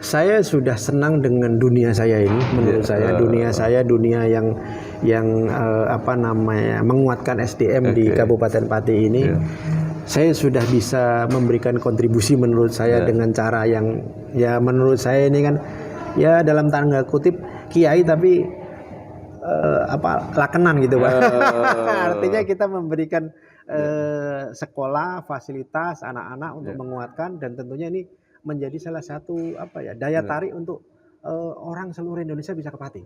Saya sudah senang dengan dunia saya ini. Menurut saya dunia yang menguatkan SDM di Kabupaten Pati ini. Saya sudah bisa memberikan kontribusi menurut saya dengan cara yang ya menurut saya ini kan ya dalam tanda kutip kiai tapi lakenan gitu Pak. Artinya kita memberikan sekolah, fasilitas anak-anak untuk menguatkan, dan tentunya ini menjadi salah satu daya tarik untuk orang seluruh Indonesia bisa ke Pati.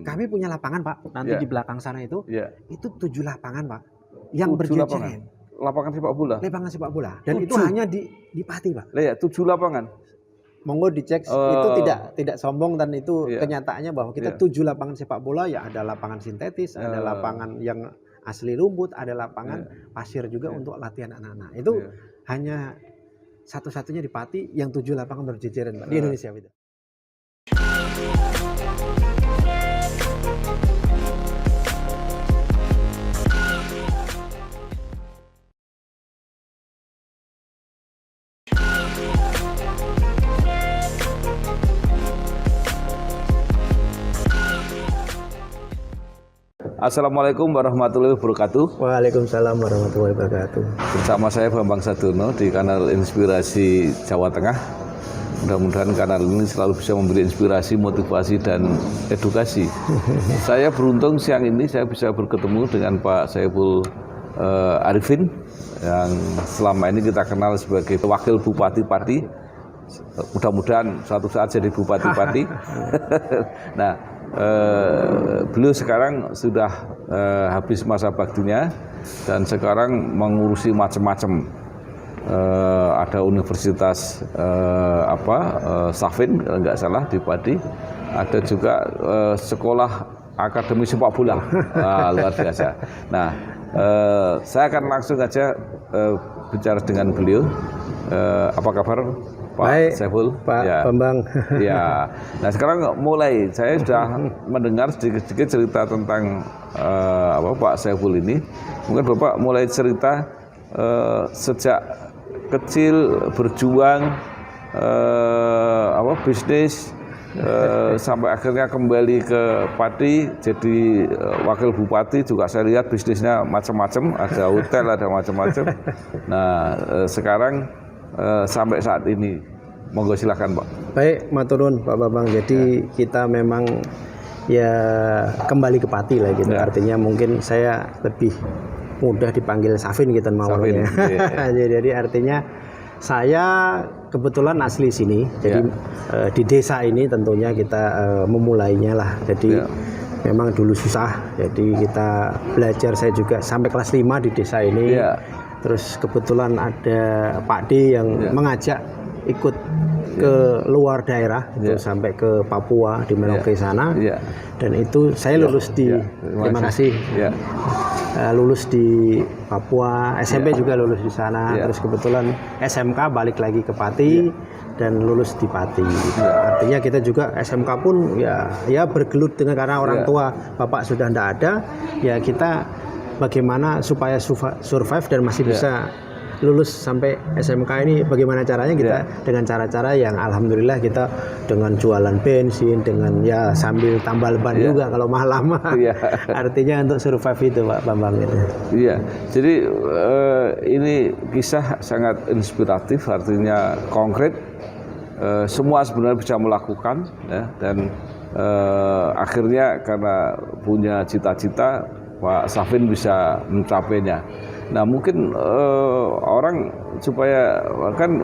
Kami punya lapangan Pak, nanti di belakang sana itu 7 lapangan Pak yang berjejer. Lapangan sepak bola. Lapangan sepak bola. Dan 7. Itu hanya di Pati Pak. 7 lapangan. Monggo dicek, itu tidak sombong, dan itu kenyataannya bahwa kita 7 lapangan sepak bola, ya ada lapangan sintetis, ada lapangan yang asli rumput, ada lapangan pasir juga untuk latihan anak-anak. Itu hanya satu-satunya di Pati yang 7 lapangan berjejeran Pak, di Indonesia itu. Assalamualaikum warahmatullahi wabarakatuh. Waalaikumsalam warahmatullahi wabarakatuh. Bersama saya Bambang Sadono di kanal Inspirasi Jawa Tengah. Mudah-mudahan kanal ini selalu bisa memberi inspirasi, motivasi, dan edukasi. Saya beruntung siang ini saya bisa bertemu dengan Pak Saiful Arifin yang selama ini kita kenal sebagai Wakil Bupati Pati. Mudah-mudahan suatu saat jadi Bupati Pati. Nah, beliau sekarang sudah habis masa baktinya dan sekarang mengurusi macam-macam. Ada Universitas Safin kalau nggak salah di Pati. Ada juga sekolah akademi sepak bola. Luar biasa. Nah, saya akan langsung aja bicara dengan beliau. Apa kabar Pak Baik, Saiful? Pak Bambang. Ya. Nah, sekarang mulai saya sudah mendengar sedikit-sedikit cerita tentang Pak Saiful ini. Mungkin Bapak mulai cerita sejak kecil berjuang bisnis sampai akhirnya kembali ke Pati jadi wakil bupati. Juga saya lihat bisnisnya macam-macam, ada hotel, ada macam-macam. Nah, sekarang sampai saat ini, monggo silakan Pak. Baik, maturun Pak Bambang. Jadi kita memang ya kembali ke Pati lah gitu. Artinya mungkin saya lebih mudah dipanggil Safin gitu mawonnya. Jadi artinya saya kebetulan asli sini. Jadi di desa ini tentunya kita memulainya lah. Jadi memang dulu susah. Jadi kita belajar, saya juga sampai kelas 5 di desa ini. Terus kebetulan ada Pak D yang mengajak ikut ke luar daerah, itu sampai ke Papua di Merauke sana. Dan itu saya lulus di terima kasih. Lulus di Papua, SMP juga lulus di sana. Terus kebetulan SMK balik lagi ke Pati dan lulus di Pati. Artinya kita juga SMK pun ya bergelut dengan, karena orang tua Bapak sudah tidak ada, ya kita bagaimana supaya survive dan masih bisa lulus sampai SMK ini, bagaimana caranya kita dengan cara-cara yang alhamdulillah kita dengan jualan bensin, dengan ya sambil tambal ban juga kalau malam. Artinya untuk survive itu Pak Bambang itu. Iya, jadi ini kisah sangat inspiratif, artinya konkret. Semua sebenarnya bisa melakukan ya, dan akhirnya karena punya cita-cita Pak Safin bisa mencapainya. Nah, mungkin orang supaya kan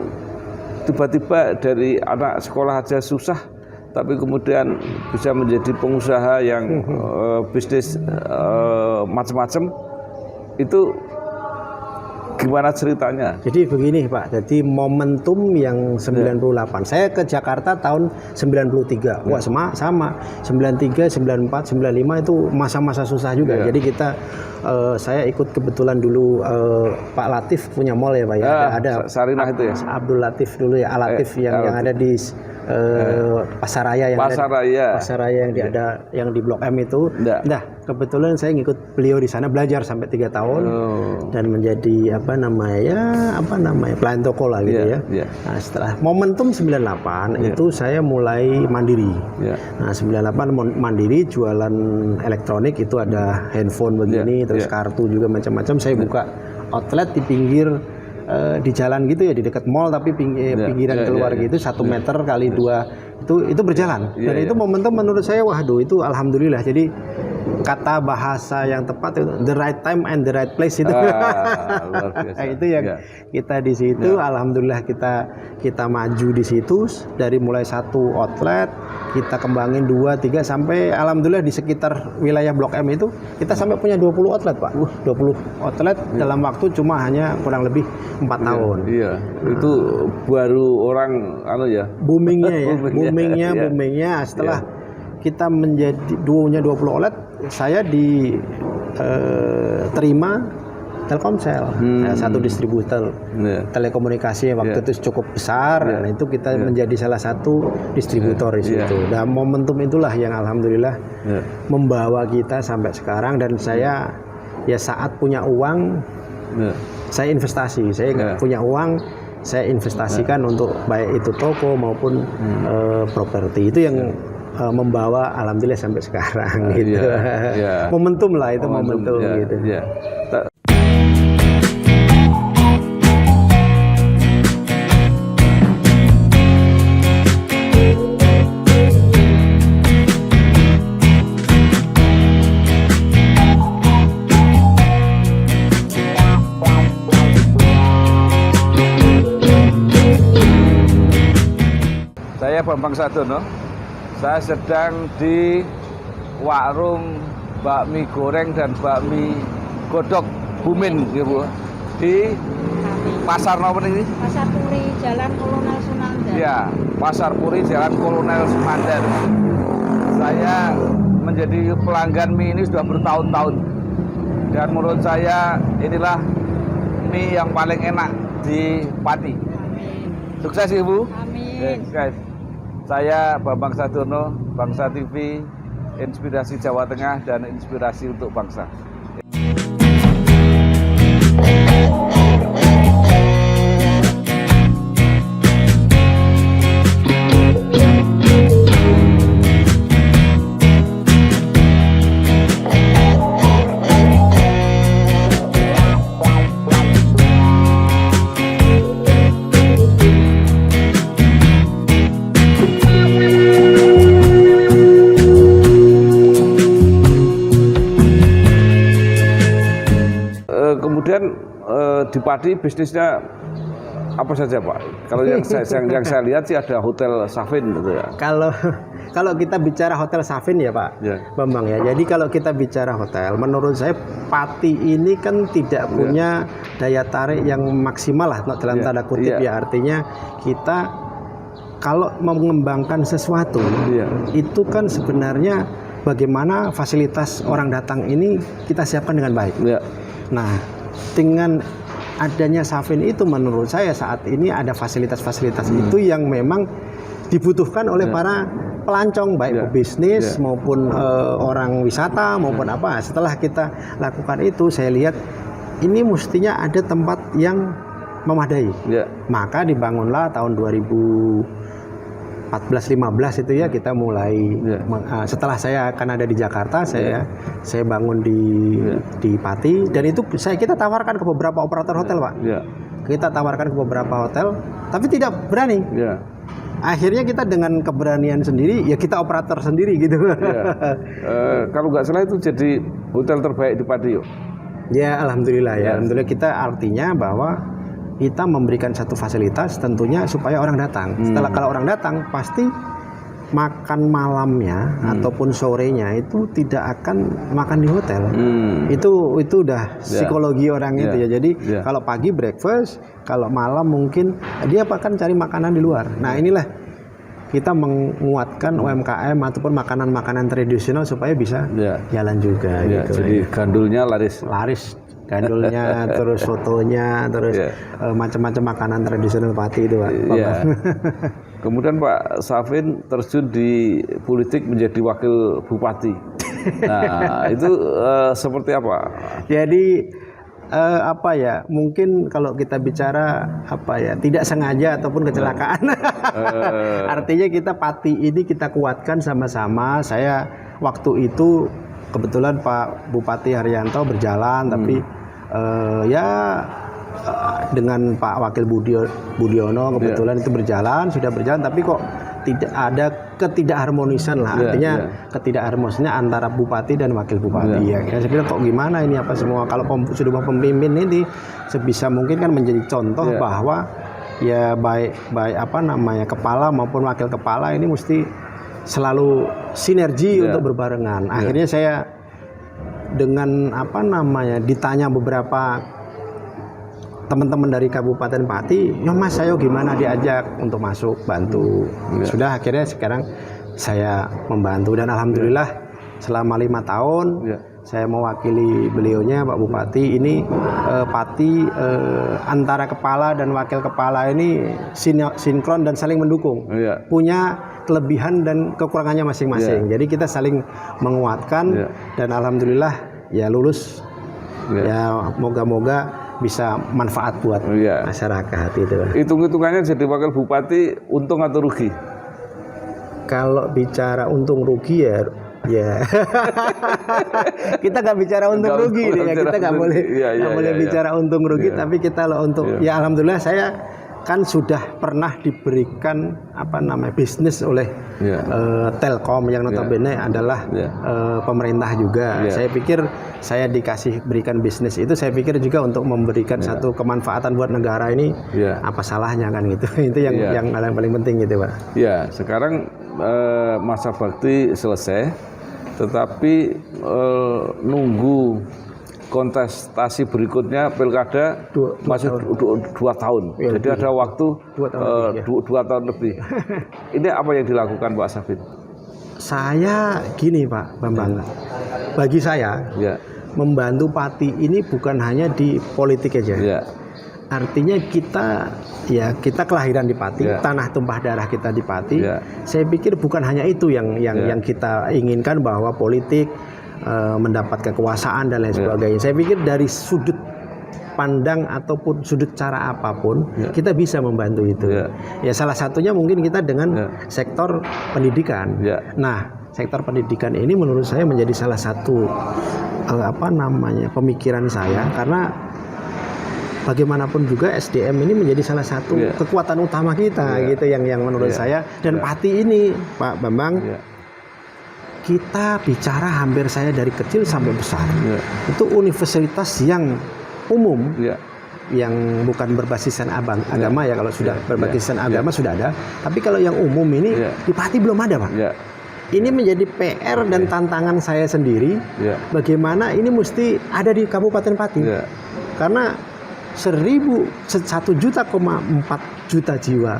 tiba-tiba dari anak sekolah aja susah, tapi kemudian bisa menjadi pengusaha yang bisnis macam-macam, itu gimana ceritanya? Jadi begini Pak, jadi momentum yang 98, saya ke Jakarta tahun 93, wah sama 93, 94, 95 itu masa-masa susah juga. Jadi kita saya ikut kebetulan dulu Pak Latif punya mall ya Pak ya, ada Sarinah itu ya? Abdul Latif dulu ya, Alatif yang ada di Pasar Raya yang di Blok M itu. Nah, kebetulan saya ngikut beliau di sana belajar sampai 3 tahun dan menjadi pelayan toko lah gitu ya. Nah, setelah momentum 98 itu saya mulai mandiri. Nah, 98 mandiri jualan elektronik, itu ada handphone begini, terus kartu juga macam-macam. Saya buka outlet di pinggir di jalan gitu ya, di dekat mall tapi pinggiran keluar gitu, 1 meter kali 2 itu berjalan. Dan itu momentum menurut saya, waduh itu alhamdulillah. Jadi kata bahasa yang tepat itu the right time and the right place itu. Itu yang kita di situ alhamdulillah kita maju di situ dari mulai 1 outlet kita kembangin 2, 3 sampai alhamdulillah di sekitar wilayah Blok M itu kita sampai punya 20 outlet Pak. 20 outlet dalam waktu cuma hanya kurang lebih 4 tahun. Itu baru orang boomingnya setelah kita menjadi punya 20 outlet, saya diterima Telkomsel, satu distributor telekomunikasi waktu itu cukup besar, dan itu kita menjadi salah satu distributor di situ. Dan momentum itulah yang alhamdulillah membawa kita sampai sekarang. Dan saya ya saat punya uang, saya investasi. Saya nggak punya uang, saya investasikan untuk baik itu toko maupun properti. Itu yang membawa alhamdulillah sampai sekarang gitu. Momentum lah itu, momentum gitu. Saya Bambang Sadono. Saya sedang di warung bakmi goreng dan bakmi godok Bumin, ya Bu. Di Pasar Nopo ini? Pasar Puri, Jalan Kolonel Sumandan. Ya, Pasar Puri, Jalan Kolonel Sumandan. Saya menjadi pelanggan mie ini sudah bertahun-tahun. Dan menurut saya inilah mie yang paling enak di Pati. Sukses Ibu. Amin. Guys. Saya Bambang Sadono, Bangsa TV, inspirasi Jawa Tengah dan inspirasi untuk bangsa. Kemudian di Pati bisnisnya apa saja Pak? Kalau yang saya lihat sih ada Hotel Safin gitu ya. Kalau kita bicara Hotel Safin ya Pak Bambang ya. Jadi kalau kita bicara hotel, menurut saya Pati ini kan tidak punya daya tarik yang maksimal lah dalam tanda kutip ya. Artinya kita kalau mengembangkan sesuatu itu kan sebenarnya bagaimana fasilitas orang datang ini kita siapkan dengan baik. Nah, dengan adanya Safin itu menurut saya saat ini ada fasilitas-fasilitas itu yang memang dibutuhkan oleh para pelancong baik bisnis maupun orang wisata maupun apa. Setelah kita lakukan itu, saya lihat ini mestinya ada tempat yang memadai. Maka dibangunlah tahun 2014-15 itu ya kita mulai setelah saya akan ada di Jakarta, saya bangun di Pati, dan itu kita tawarkan ke beberapa operator hotel Pak. Kita tawarkan ke beberapa hotel tapi tidak berani. Akhirnya kita dengan keberanian sendiri ya kita operator sendiri gitu. Kalau nggak salah itu jadi hotel terbaik di Pati yuk. Ya alhamdulillah ya. Alhamdulillah kita artinya bahwa kita memberikan satu fasilitas tentunya supaya orang datang. Setelah kalau orang datang pasti makan malamnya ataupun sorenya itu tidak akan makan di hotel. Itu udah psikologi orang itu ya. Jadi kalau pagi breakfast, kalau malam mungkin dia akan cari makanan di luar. Nah inilah kita menguatkan UMKM ataupun makanan-makanan tradisional supaya bisa jalan juga. Gitu. Jadi gandulnya laris. Gandulnya, terus sotonya, terus macam-macam makanan tradisional Pati itu Pak. Kemudian Pak Safin terjun di politik menjadi wakil bupati. Nah, itu seperti apa? Jadi apa ya? Mungkin kalau kita bicara apa ya? Tidak sengaja ataupun kecelakaan. Artinya kita Pati ini kita kuatkan sama-sama. Saya waktu itu kebetulan Pak Bupati Haryanto berjalan, tapi dengan Pak Wakil Budiono kebetulan itu sudah berjalan, tapi kok tidak ada ketidakharmonisan lah, artinya ketidakharmonisannya antara bupati dan wakil bupati. Ya, saya bilang kok gimana ini apa semua kalau sudah pemimpin ini sebisa mungkin kan menjadi contoh bahwa ya baik apa namanya kepala maupun wakil kepala ini mesti selalu sinergi untuk berbarengan. Akhirnya saya dengan apa namanya ditanya beberapa teman-teman dari Kabupaten Pati, ya Mas saya gimana diajak untuk masuk bantu. Sudah akhirnya sekarang saya membantu dan alhamdulillah selama 5 tahun saya mewakili beliaunya Pak Bupati ini Pati antara kepala dan wakil kepala ini sinkron dan saling mendukung. Punya kelebihan dan kekurangannya masing-masing. Jadi kita saling menguatkan dan alhamdulillah ya lulus. Ya moga-moga bisa manfaat buat masyarakat itu. Hitung-hitungannya jadi wakil bupati untung atau rugi? Kalau bicara untung rugi ya kita nggak bicara untung rugi ya, kita nggak boleh bicara untung rugi, tapi kita loh untuk ya alhamdulillah saya kan sudah pernah diberikan apa namanya bisnis oleh Telkom yang notabene adalah pemerintah juga. Saya pikir saya berikan bisnis itu, saya pikir juga untuk memberikan satu kemanfaatan buat negara ini. Apa salahnya kan gitu. Itu yang paling penting gitu Pak. Ya, sekarang masa bakti selesai, tetapi nunggu kontestasi berikutnya pilkada masih 2 tahun. Jadi ada waktu 2 tahun lebih. Ini apa yang dilakukan Pak Safin? Saya gini Pak Bambang. Bagi saya membantu Pati ini bukan hanya di politik aja. Artinya kita kelahiran di Pati, tanah tumpah darah kita di Pati. Saya pikir bukan hanya itu yang kita inginkan bahwa politik mendapat kekuasaan dan lain sebagainya. Saya pikir dari sudut pandang ataupun sudut cara apapun kita bisa membantu itu. Ya salah satunya mungkin kita dengan sektor pendidikan. Nah, sektor pendidikan ini menurut saya menjadi salah satu pemikiran saya, karena bagaimanapun juga SDM ini menjadi salah satu kekuatan utama kita gitu yang menurut saya. Dan Pati ini Pak Bambang kita bicara hampir saya dari kecil sampai besar itu universitas yang umum yang bukan berbasiskan agama ya. Kalau sudah berbasiskan agama sudah ada, tapi kalau yang umum ini di Pati belum ada Pak. Ini menjadi PR dan tantangan saya sendiri bagaimana ini mesti ada di Kabupaten Pati karena 1,4 juta jiwa.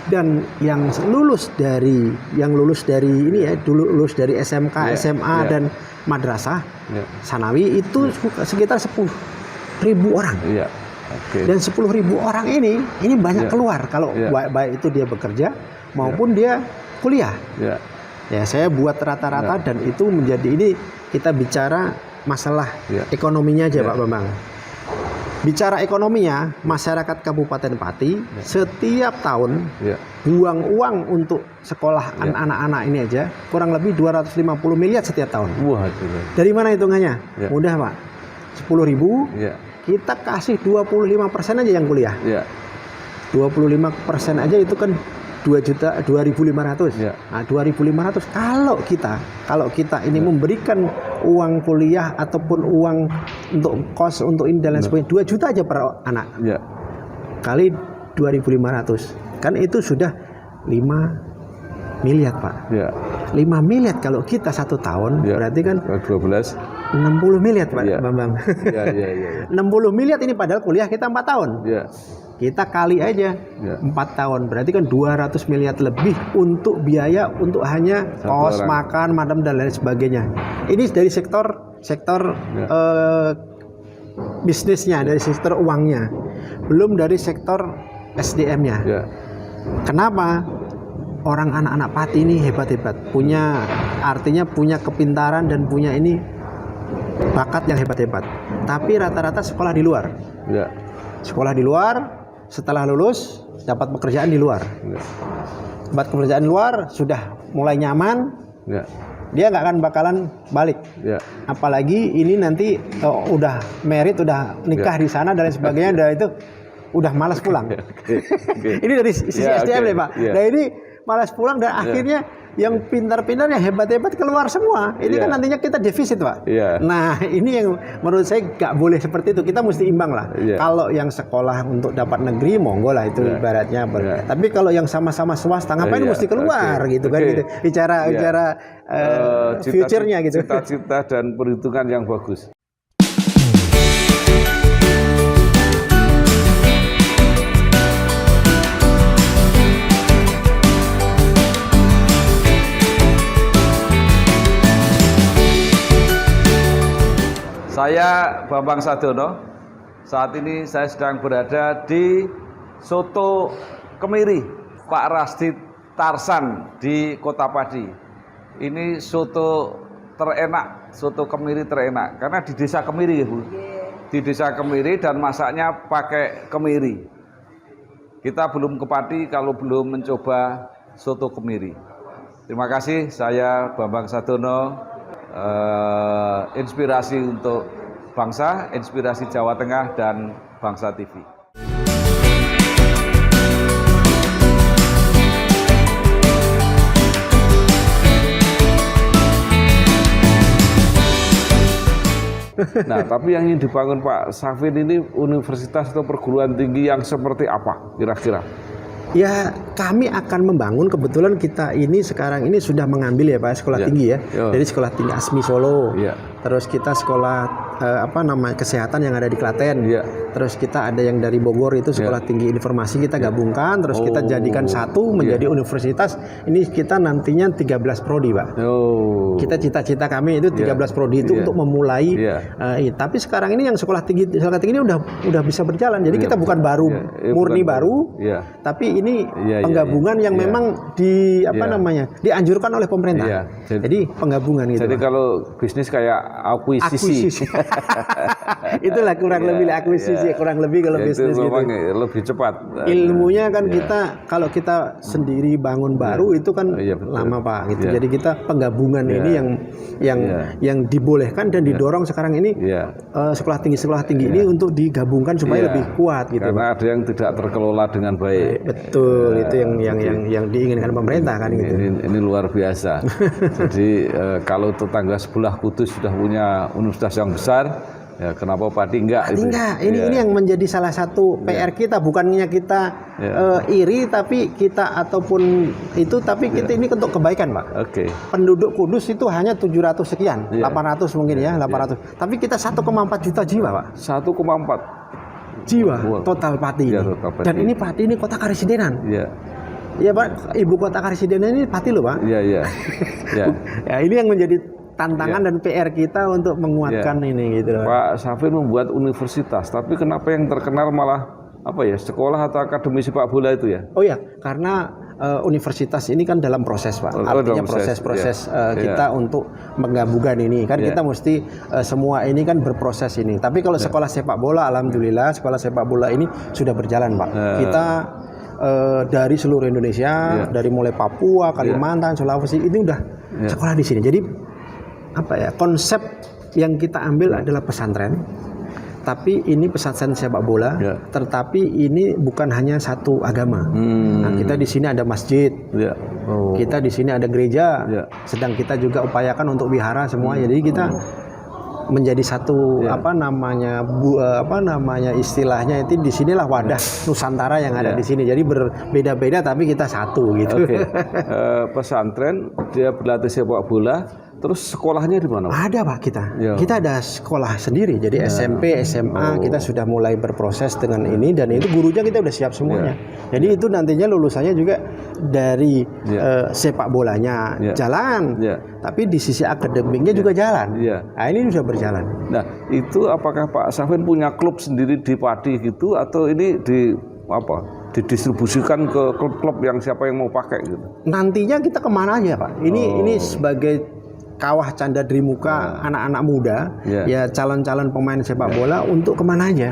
Dan yang lulus dari ini ya, dulu lulus dari SMK, SMA dan madrasah sanawi itu sekitar 10.000 orang. Dan 10.000 orang ini banyak keluar kalau baik itu dia bekerja maupun dia kuliah. Ya saya buat rata-rata dan itu menjadi ini kita bicara masalah ekonominya aja Pak Bambang. Bicara ekonominya, masyarakat Kabupaten Pati setiap tahun buang uang untuk sekolah anak-anak ini aja kurang lebih 250 miliar setiap tahun. Dari mana hitungannya? Mudah Pak. 10.000 kita kasih 25% aja yang kuliah. 25% aja itu kan 2.500. Nah, 2.500 kalau kita ini memberikan uang kuliah ataupun uang untuk kos untuk ini dan lain sebagainya 2 juta aja per anak. Kali 2.500 kan itu sudah 5 miliar Pak. 5 miliar kalau kita 1 tahun berarti kan 60 miliar Pak Bambang. 60 miliar ini padahal kuliah kita 4 tahun. Kita kali aja 4 tahun berarti kan 200 miliar lebih untuk biaya untuk hanya kos, makan, madam dan lain sebagainya. Ini dari sektor bisnisnya, dari sektor uangnya, belum dari sektor SDM-nya. Kenapa? Orang anak-anak Pati ini hebat-hebat, artinya punya kepintaran dan punya ini bakat yang hebat-hebat. Tapi rata-rata sekolah di luar. Ya. Sekolah di luar, setelah lulus dapat pekerjaan di luar. Ya. Dapat pekerjaan di luar, sudah mulai nyaman, Ya. dia nggak akan bakalan balik. Ya. Apalagi ini nanti udah merit, udah nikah di sana dan lain sebagainya, dan itu udah malas pulang. Ini dari sisi SDM nih Pak. Nah ini malas pulang dan akhirnya yang pintar-pintar, yang hebat-hebat keluar semua. Ini kan nantinya kita defisit Pak. Nah ini yang menurut saya nggak boleh seperti itu. Kita mesti imbang lah. Kalau yang sekolah untuk dapat negeri, monggo lah itu ibaratnya. Tapi kalau yang sama-sama swasta, ngapain mesti keluar gitu kan? Gitu. Bicara future-nya gitu. Cita-cita dan perhitungan yang bagus. Saya Bambang Sadono. Saat ini saya sedang berada di Soto Kemiri, Pak Rasdi Tarsan di Kota Padi. Ini soto terenak, soto Kemiri terenak. Karena di Desa Kemiri ya Bu. Di Desa Kemiri dan masaknya pakai kemiri. Kita belum ke Padi kalau belum mencoba soto Kemiri. Terima kasih, saya Bambang Sadono. Inspirasi untuk bangsa, inspirasi Jawa Tengah dan Bangsa TV. Nah, tapi yang ingin dibangun Pak Safin ini universitas atau perguruan tinggi yang seperti apa kira-kira? Ya kami akan membangun, kebetulan kita ini sekarang ini sudah mengambil ya Pak sekolah tinggi ya. Jadi sekolah tinggi ASMI Solo. Terus kita sekolah kesehatan yang ada di Klaten. Terus kita ada yang dari Bogor itu sekolah tinggi informasi kita gabungkan. Terus kita jadikan satu menjadi universitas. Ini kita nantinya 13 prodi Pak. Kita cita-cita kami itu 13 prodi itu untuk memulai. Tapi sekarang ini yang sekolah tinggi ini udah bisa berjalan. Jadi kita bukan baru murni baru. Tapi ini penggabungan yang memang dianjurkan oleh pemerintah. Jadi penggabungan gitu. Jadi kalau bisnis kayak akuisisi. Itulah kurang lebih akuisisi, kurang lebih kalau bisnis gitu. Lebih cepat. Ilmunya kan kita kalau kita sendiri bangun baru itu kan lama Pak gitu. Jadi kita penggabungan ini yang dibolehkan dan didorong sekarang ini sekolah tinggi ini untuk digabungkan supaya lebih kuat gitu. Karena ada yang tidak terkelola dengan baik. Betul, itu yang diinginkan pemerintah kan gitu. Ini luar biasa. Jadi kalau tetangga sebelah Kudus sudah punya universitas yang besar, ya kenapa Padi enggak? Ini yang menjadi salah satu PR kita, bukannya kita iri, tapi kita tapi kita ini untuk kebaikan Pak. Penduduk Kudus itu hanya 700 sekian, 800 mungkin 800. Tapi kita 1,4 juta jiwa Pak. 1,4 jiwa total Pati ini. Dan ini Pati ini kota karesidenan. Iya Pak, ibu kota karesidenan ini Pati loh Pak. Ya ini yang menjadi tantangan dan PR kita untuk menguatkan ini gitu. Pak Safin membuat universitas, tapi kenapa yang terkenal malah sekolah atau akademi sepak bola itu ya? Oh ya, karena universitas ini kan dalam proses Pak. Artinya proses kita untuk menggabungkan ini kan kita mesti semua ini kan berproses ini. Tapi kalau sekolah sepak bola, alhamdulillah sekolah sepak bola ini sudah berjalan Pak. Kita dari seluruh Indonesia, dari mulai Papua, Kalimantan, Sulawesi ini udah sekolah di sini. Jadi konsep yang kita ambil adalah pesantren. Tapi ini pesantren sepak bola, tetapi ini bukan hanya satu agama. Nah, kita di sini ada masjid, kita di sini ada gereja, sedang kita juga upayakan untuk wihara semua. Jadi kita menjadi satu istilahnya itu di sinilah wadah Nusantara yang ada di sini. Jadi berbeda-beda tapi kita satu gitu. Pesantren dia berlatih sepak bola. Terus sekolahnya di mana? Ada Pak kita. Kita ada sekolah sendiri. Jadi SMP, SMA kita sudah mulai berproses dengan ini dan itu gurunya kita udah siap semuanya. Jadi itu nantinya lulusannya juga dari sepak bolanya jalan. Tapi di sisi akademiknya juga jalan. Nah, ini sudah berjalan. Nah, itu apakah Pak Safin punya klub sendiri di Padi gitu atau ini di didistribusikan ke klub-klub yang siapa yang mau pakai gitu. Nantinya kita kemana aja Pak? Ini sebagai kawah canda di muka anak-anak muda, ya calon-calon pemain sepak bola untuk kemana aja.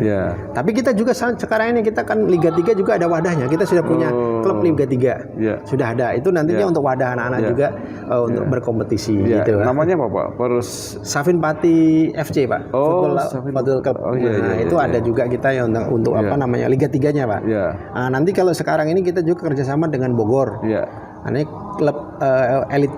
Tapi kita juga sekarang ini kita kan Liga 3 juga ada wadahnya. Kita sudah punya klub Liga 3, sudah ada. Itu nantinya untuk wadah anak-anak juga untuk berkompetisi gitu. Namanya apa Pak? Safin Pati FC Pak. Football Club. Itu ada juga kita yang untuk apa namanya Liga 3-nya Pak. Nanti kalau sekarang ini kita juga kerjasama dengan Bogor. Ini klub Elite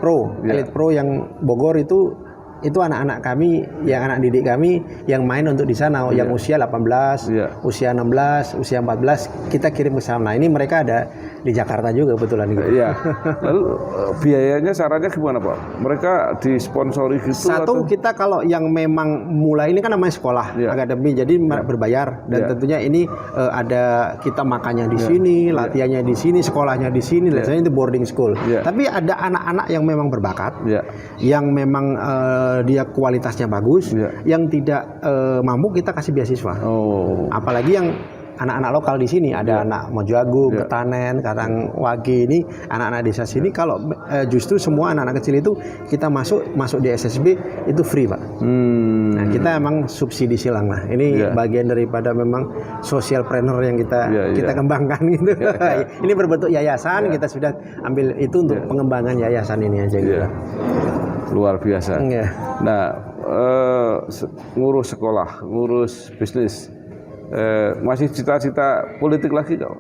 Pro yang Bogor itu anak-anak kami, yang anak didik kami yang main untuk di sana, yang usia 18, usia 16, usia 14 kita kirim ke sana. Ini mereka ada di Jakarta juga kebetulan gitu. Lalu biayanya caranya gimana Pak? Mereka disponsori gitu? Satu, kita kalau yang memang mulai ini kan namanya sekolah akademi, jadi berbayar dan tentunya ini ada kita makannya di sini, latihannya di sini, sekolahnya di sini, biasanya itu boarding school. Tapi ada anak-anak yang memang berbakat, yang memang dia kualitasnya bagus, yang tidak mampu kita kasih beasiswa. Apalagi yang anak-anak lokal di sini ada anak Mojoagung, Ketanen, Karangwagi, ini anak-anak desa sini. Kalau justru semua anak-anak kecil itu kita masuk di SSB itu free Pak. Nah kita emang subsidi silang lah. Ini bagian daripada memang social planner yang kita kembangkan gitu. Ini berbentuk yayasan, kita sudah ambil itu untuk pengembangan yayasan ini aja gitu. Luar biasa. Nah ngurus sekolah, ngurus bisnis. Masih cita-cita politik lagi kok?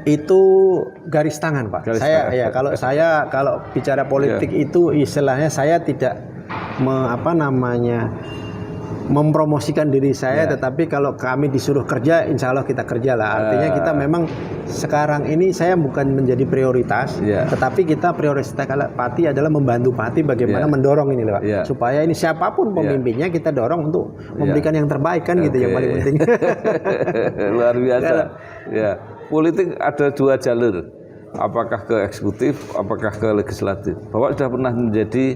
Itu garis tangan Pak. Kalau bicara politik itu istilahnya saya tidak mempromosikan diri saya, tetapi kalau kami disuruh kerja, insya Allah kita kerja lah. Artinya kita memang sekarang ini saya bukan menjadi prioritas, tetapi kita prioritas Pati adalah membantu Pati bagaimana mendorong ini Pak, supaya ini siapapun pemimpinnya kita dorong untuk memberikan yang terbaik kan gitu yang paling penting. Luar biasa. Politik ada dua jalur. Apakah ke eksekutif, apakah ke legislatif? Bapak sudah pernah menjadi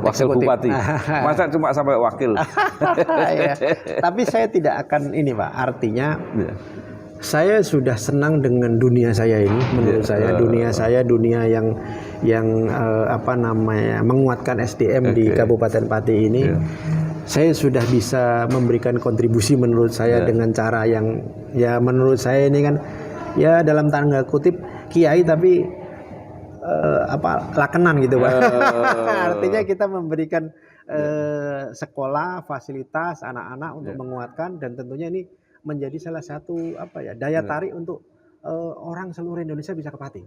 wakil bupati. Masa cuma sampai wakil? Tapi saya tidak akan ini Pak. Artinya saya sudah senang dengan dunia saya ini. Menurut saya dunia yang menguatkan SDM di Kabupaten Pati ini. Saya sudah bisa memberikan kontribusi menurut saya dengan cara yang menurut saya ini kan dalam tanda kutip kiai tapi lakenan gitu Pak. Artinya kita memberikan sekolah, fasilitas anak-anak untuk menguatkan, dan tentunya ini menjadi salah satu daya tarik untuk orang seluruh Indonesia bisa ke Pati.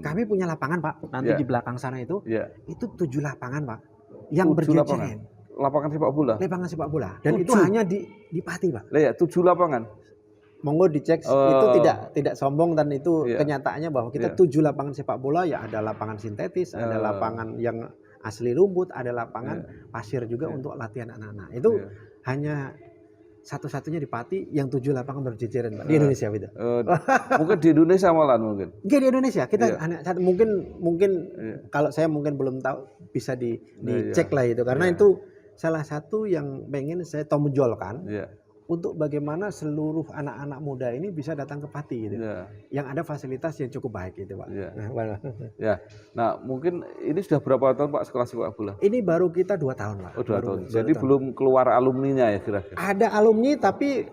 Kami punya lapangan Pak, nanti di belakang sana itu 7 lapangan Pak yang berjejer. Lapangan sepak bola. Lapangan sepak bola. Dan 7. Itu hanya di Pati Pak. 7 lapangan. Monggo dicek, itu tidak sombong, dan itu kenyataannya bahwa kita 7 lapangan sepak bola, ada lapangan sintetis, ada lapangan yang asli rumput, ada lapangan pasir juga untuk latihan anak-anak. Itu hanya satu-satunya di Pati yang 7 lapangan berjejeran Pak, di Indonesia gitu. Mungkin di Indonesia malah mungkin. Di Indonesia kita hanya mungkin kalau saya mungkin belum tahu, bisa dicek lah itu, karena itu salah satu yang pengen saya tonjolkan. Untuk bagaimana seluruh anak-anak muda ini bisa datang ke Pati gitu. Yang ada fasilitas yang cukup baik gitu Pak. Nah mungkin ini sudah berapa tahun Pak sekolah sepak bola? Ini baru kita 2 tahun Pak. 2 tahun. Jadi belum keluar alumninya ya kira-kira? Ada alumni, tapi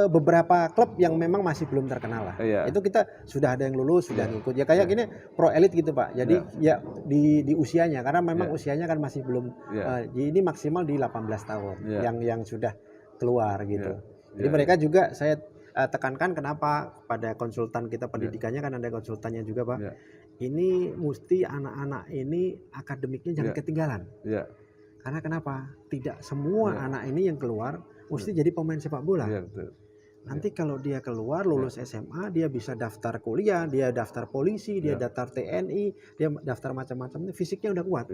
beberapa klub yang memang masih belum terkenal lah. Itu kita sudah ada yang lulus, sudah ngikut. Ya kayak gini pro elite gitu Pak. Jadi di usianya, karena memang usianya kan masih belum. Ini maksimal di 18 tahun yang sudah keluar gitu. Jadi mereka juga saya tekankan, kenapa pada konsultan kita pendidikannya kan ada konsultannya juga Pak. Ini mesti anak-anak ini akademiknya jangan ketinggalan. Karena kenapa? Tidak semua anak ini yang keluar mesti jadi pemain sepak bola. Nanti kalau dia keluar lulus SMA, dia bisa daftar kuliah, dia daftar polisi, dia daftar TNI, dia daftar macam-macam. Fisiknya udah kuat.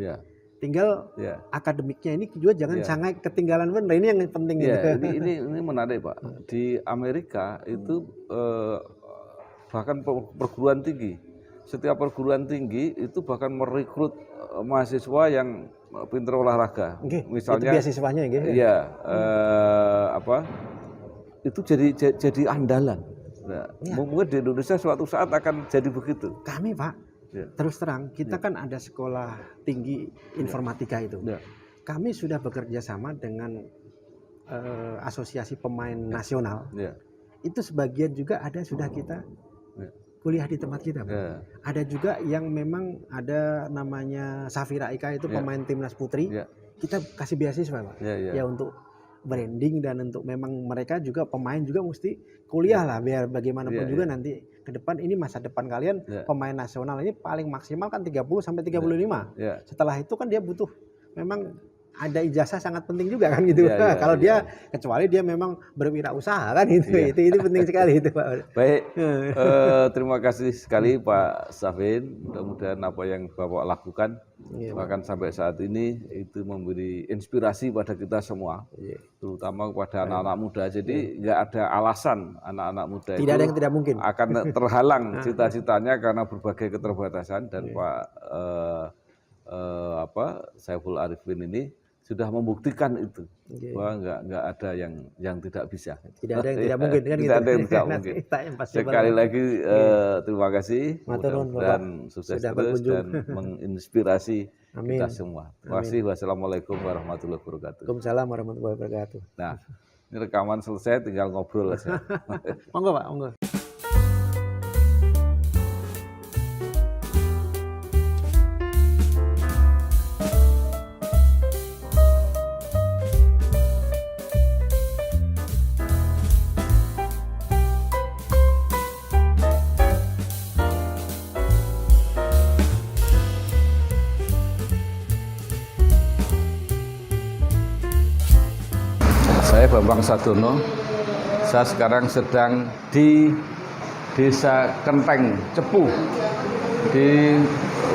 Tinggal akademiknya ini juga jangan sangat ketinggalan bener. Ini yang penting. Ini menarik Pak. Di Amerika itu bahkan perguruan tinggi, setiap perguruan tinggi itu bahkan merekrut mahasiswa yang pintar olahraga. Misalnya itu beasiswanya itu jadi andalan. Nah, Ya. mungkin di Indonesia suatu saat akan jadi begitu. Kami Pak, Ya. terus terang kita kan ada sekolah tinggi informatika itu. Ya. Kami sudah bekerja sama dengan asosiasi pemain nasional. Ya. Itu sebagian juga ada sudah kita Ya. kuliah di tempat kita Pak. Ya. Ada juga yang memang ada namanya Safira Ika itu Ya. pemain timnas putri. Ya. Kita kasih beasiswa Pak. Ya, ya. Ya untuk branding dan untuk memang mereka juga pemain juga mesti kuliah lah biar bagaimanapun Ya, juga ya. nanti ke depan ini masa depan kalian Ya. pemain nasional ini paling maksimal kan 30 sampai 35. Ya. Setelah itu kan dia butuh memang ada ijazah sangat penting juga kan gitu. Ya, ya, Kalau ya. dia kecuali dia memang berwirausaha kan itu. Ya. Itu penting sekali itu Pak. Baik, terima kasih sekali Pak Safin. Mudah-mudahan apa yang Bapak lakukan Iya, Pak. bahkan sampai saat ini itu memberi inspirasi pada kita semua, Iya. terutama kepada anak-anak muda. Jadi nggak ada alasan anak-anak muda Tidak itu ada yang tidak mungkin. akan terhalang cita-citanya karena berbagai keterbatasan dan Iya. Pak Saiful Arifin ini sudah membuktikan itu Iya. bahwa nggak ada yang tidak bisa. Tidak ada yang tidak mungkin kan Tidak gitu. ada yang tidak mungkin. Kita yang pasti Sekali bakal- lagi terima kasih, Matur nuwun, mudah-mudahan Bapak. sukses Sudah terus berkunjung. dan menginspirasi Amin. kita semua. Terima kasih. Wassalamualaikum warahmatullahi wabarakatuh. Waalaikumsalam warahmatullahi wabarakatuh. Nah, ini rekaman selesai, tinggal ngobrol aja. Monggo Pak, monggo. Saya Bambang Sadono. Saya sekarang sedang di Desa Kenteng, Cepu, di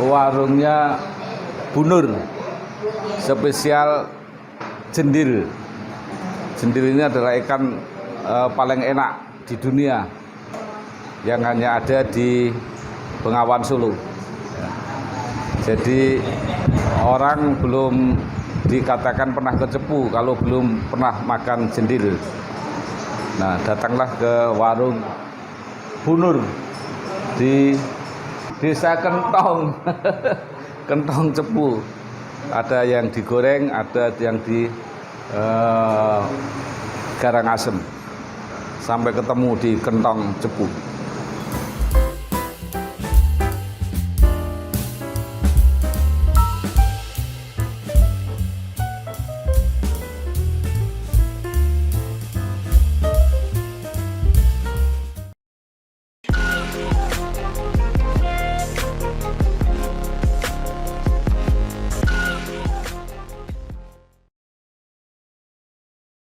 warungnya Bu Nur, spesial jendil. Jendil ini adalah ikan paling enak di dunia yang hanya ada di Bengawan Solo. Jadi orang belum dikatakan pernah ke Cepu kalau belum pernah makan jendil. Nah, datanglah ke warung Bu Nur di Desa Kentong, Kentong Cepu. Ada yang digoreng, ada yang di Karangasem. Sampai ketemu di Kentong Cepu.